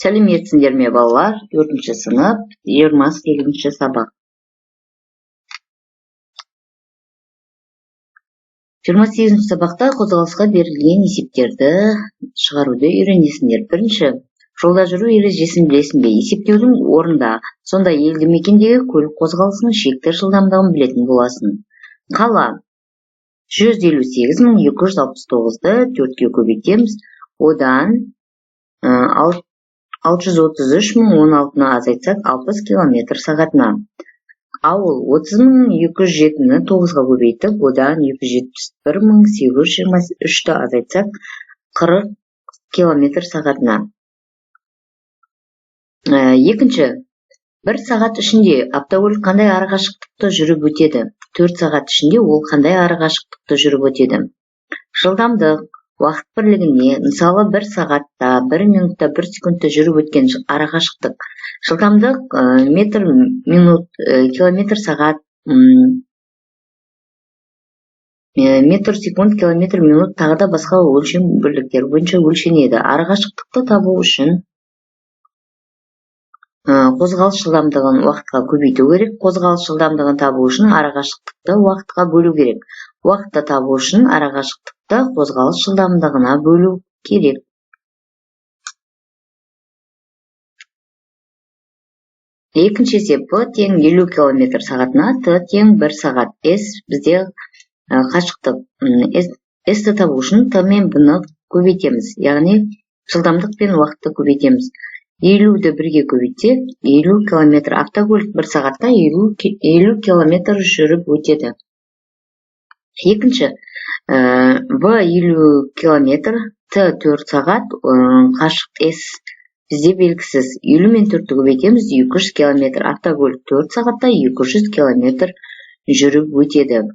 Сәлеметсіңдер ме балалар? 4-ші сынып, 28-ші сабақ. 28-ші сабақта қозғалысқа берілген есептерді шығаруды үйренесіңдер. Бірінші, жолда жүру ережесін білесің бе? Есептеудің орында, сонда елді мекендегі көлік қозғалысының шекті жылдамдығын білетін боласың. Қала 158.269-ды 4-ке көбейтеміз, одан 633.016-ны азайтсақ 60 км сағатына. Ауыл 30.207-ні 9-ға көбейтіп, одан 271.823-ті азайтсақ 40 км сағатына. Екінші, 1 сағат ішінде автокөлік қандай арақашықтықты жүріп өтеді? 4 сағат ішінде ол қандай арақашықтықты жүріп өтеді? Жылдамдық уақыт бірлігіне, мысалы 1 сағатта, 1 минутта, 1 секундта жүріп өткен арақашықтық. Жылдамдық метр минут, километр сағат, метр секунд, километр минут, тағы да басқа өлшем бірліктер бойынша өлшенеді. Арақашықтықты табу үшін қозғалыс жылдамдығын уақытқа көбейту керек. Қозғалыс жылдамдығын табу үшін арақашықтықты уақытқа бөлу керек. Уақытты табу үшін арақашықтықты қозғалыс жылдамдығына бөлу керек. Екінші есеп P тең 50 км сағатына, T тең 1 сағат. S бізде қашықтық. S-ті табу үшін T мен B-ні көбейтеміз, яғни жылдамдық пен уақытты көбейтеміз. 50-ді 1-ге көбейтсек, 50 км. Автокөлік 1 сағатта 50 км жүріп өтеді. Екінші, V 50 км, T 4 сағат, қашықтық S бізде белгісіз. 50 мен 4-ті көбейтеміз, 200 км. Автокөлік 4 сағатта 200 км жүріп өтеді.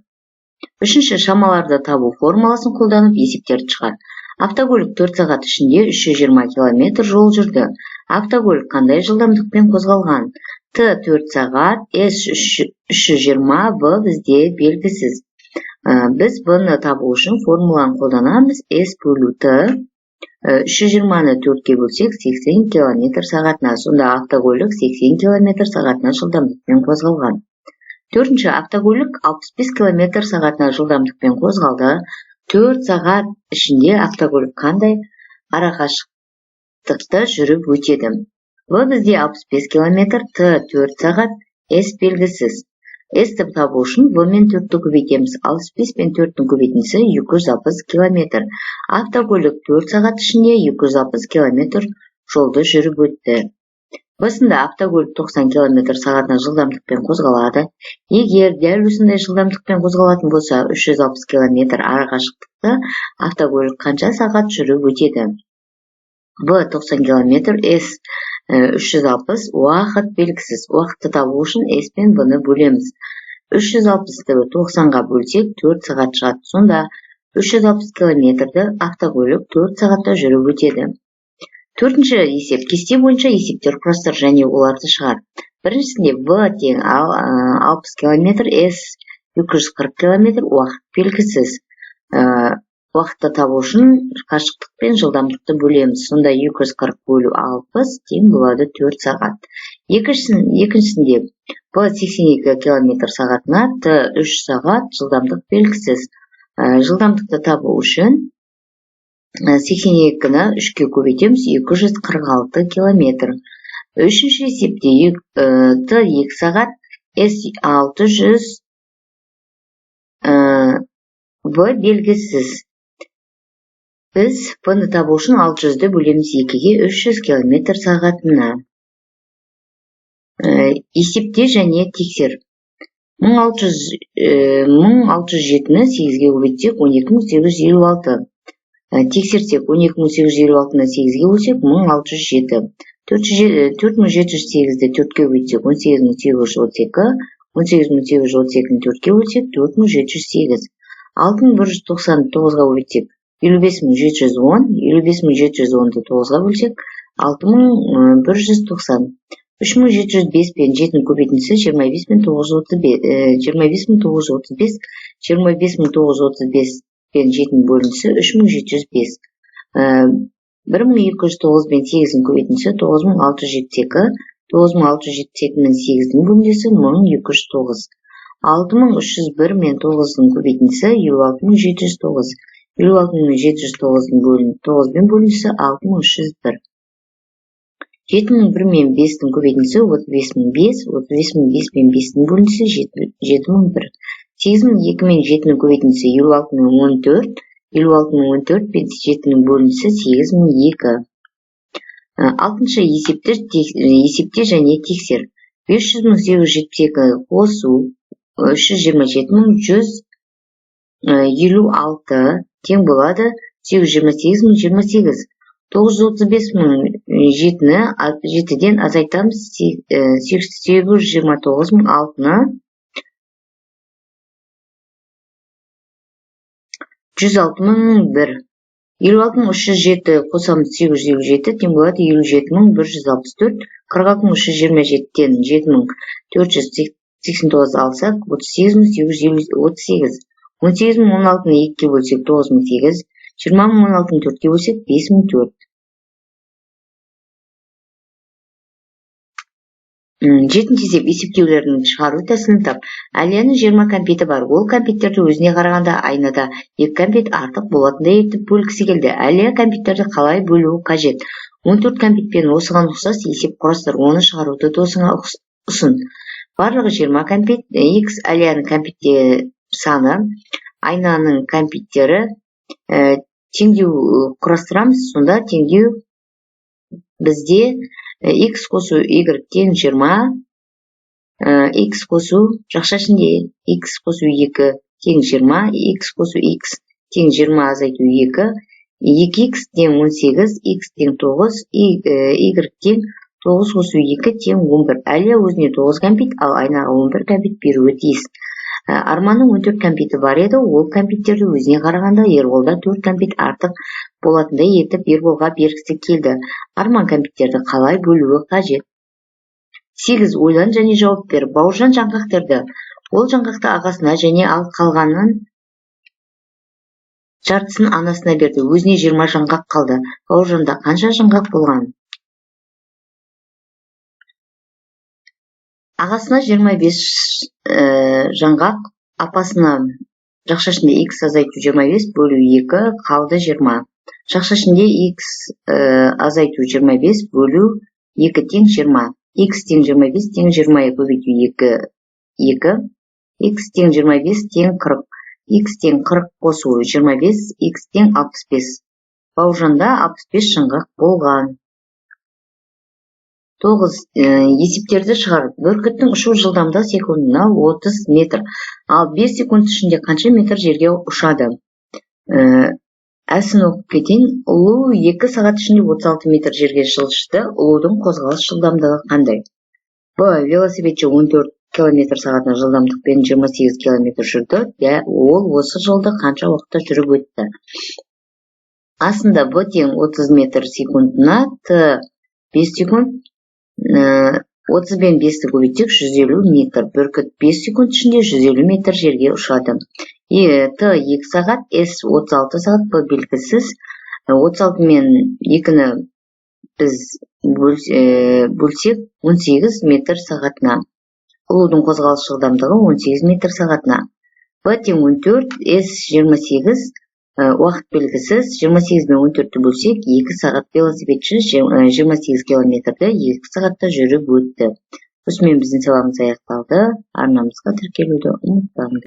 Үшінші, шамаларды табу формуласын қолданып есептерді шығар. Автокөлік 4 сағат ішінде 320 км жол жүрді. Автокөлік қандай жылдамдықпен қозғалған? T 4 сағат, S 320, V бізде белгісіз. Біз V-ны табу үшін формуланы қолданамыз. S бөлу T, 320-ны 4-ке бөлсек 80 км сағатына. Сонда автокөлік 80 км сағатына жылдамдықпен қозғалған. Төртінші, автокөлік 65 км сағатына жылдамдықпен қозғалды. 4 сағат ішінде автокөлік қандай арақашықтықты жүріп өтеді? V бізде 65 км, T 4 сағат, S белгісіз. S-ті табу үшін V мен 4-ті көбейтеміз. 65 пен 4-дің көбейтіндісі 260 км. Автокөлік 4 сағат ішінде 260 км жолды жүріп өтті. Осында автокөлік 90 км сағатына жылдамдықпен қозғалады. Егер дәл осындай жылдамдықпен қозғалатын болса, 360 км арақашықтықты автокөлік қанша сағат жүріп өтеді? V 90 км, S 360, уақыт белгісіз. Уақытты табу үшін S пен V-ны бөлеміз. 360-ті 90-ға бөлсек 4 сағат шығады. Сонда 360 км-ді автокөлік 4 сағатта жүріп өтеді. Төртінші есеп. Кесте бойынша есептер құрастыр және оларды шығар. Біріншісінде V тең 60 км, S 240 км, уақыт белгісіз. Уақытты табу үшін қашықтық пен жылдамдықты бөлеміз. Сонда 240 бөлу 60 тең болады 4 сағат. Екіншісінде V 82 км сағатына, T 3 сағат, жылдамдық белгісіз. Жылдамдықты табу үшін 82-ні 3-ке көбейтеміз, 246 км. Үшінші есепте T 2 сағат, S 600, V белгісіз. Біз V-ны табу үшін 600-ді бөлеміз 2-ге, 300 км сағатына. Есепте және тексер. 1607-ні 8-ге көбейтсек 12856. Тексерсек 12856-ны 8-ге бөлсек 1607. 4708-ді 4-ке көбейтсек 18832, 18832-ні 4-ке бөлсек 4708. 6199-ға көбейтсек 55710, 55710-ді 9-ға бөлсек 6190. 3705 пен 7-ні көбейтіндісі 25935, 25935, 25935 пен 7-ні бөліндісі 3705. 1209 мен 8-дің көбейтіндісі 9672, 9672 мен 8-дің бөліндісі 1209. 6301 мен 9-ның көбейтіндісі 56709, 56709-ның 9-мен бөліндісі 6301. 7001 мен 5-дің көбейтіндісі 35005, 35005 мен 5-дің бөліндісі 7001. 8002 мен 7-ның көбейтіндісі 56014, 56014 мен 7-ның бөліндісі 8002. 6-шы есепте және тексер. 500.872 қосу 327.156 тең болады 828.028. 935.007-ден азайтамыз 829.006-ны 106.001. 56.307 қосамыз 857 тең болады 57.164. 46.327-ден 7.489 алсақ 38.838. 18.016-ны 2-ге бөлсек 9.008. 20.016-ны 4-ге бөлсек 5.004. 7-ші есеп есептеулердің шығару тәсілін тап. Әлияның 20 кәмпиті бар. Ол кәмпиттерді өзіне қарағанда айнада 2 кәмпит артық болатындай етіп бөлгісі келді. Әлия кәмпиттерді қалай бөлуі қажет? 14 кәмпитпен осыған ұқсас есеп құрастыр. Оны шығаруды досыңа ұсын. Барлығы 20 кәмпит. X Әлияның кәмпиттері саны, айнаның кәмпиттері теңдеу құрастырамыз. Сонда теңдеу бізде x қосу y тең 20, x қосу жақша ішінде x қосу 2 тең 20, x қосу x тең 20 азайту 2, 2x тең 18, x тең 9, y тең 9 қосу 2 тең 11. Әлия өзіне 9 кәмпит, ал айнаға 11 кәмпит беруі тиіс. Арманның 14 кәмпиті бар еді, ол кәмпиттерді өзіне қарағанда Ерболда 4 кәмпит артық болатындай етіп Ерболға бергісі келді. Арман кәмпиттерді қалай бөлуі қажет? 8. Ойлан және жауап бер. Бауыржан жаңғақ терді. Ол жаңғақты ағасына және ал қалғанын жартысын анасына берді. Өзіне 20 жаңғақ қалды. Бауыржанда қанша жаңғақ болған? Ағасына 25 жаңғақ, апасына жақша ішінде x азайту 25 бөлу 2 қалды 20. Жақша ішінде x азайту 25 бөлу 2 тең 20. x тең 25 тең 20 көбейту 2. x тең 25 тең 40. x тең 40 қосу 25, x тең 65. Бауыржанда 65 жаңғақ болған. 9. Есептерді шығар. Бүркіттің ұшу жылдамдығы секундына 30 метр. Ал 5 секунд ішінде қанша метр жерге ұшады? Әсін оқып кетейін. Ұлу 2 сағат ішінде 36 метр жерге жылжыды. Ұлудың қозғалыс жылдамдығы қандай? Б. Велосипедші 14 км сағатына жылдамдықпен 28 км жүрді. Ол осы жолды қанша уақытта жүріп өтті? Асында Б тең 30 метр секундына, Т 5 секунд, 30 бен 5-ті көбейтсек 150 метр. Бүркіт 5 секунд ішінде 150 метр жерге ұшады. Т 2 сағат, С 36 сағат, П белгісіз. 36 мен 2-ні біз бөлсек 18 метр сағатына. Ұлудың қозғалыс жылдамдығы 18 метр сағатына. П тең 14, С 28, уақыт белгісіз. 28 мен 14-ті бөлсек 2 сағат. Велосипедші 28 километрді 2 сағатта жүріп өтті. Осымен біздің сабағымыз аяқталды. Арнамызға тіркелуді ұмытпаңыз.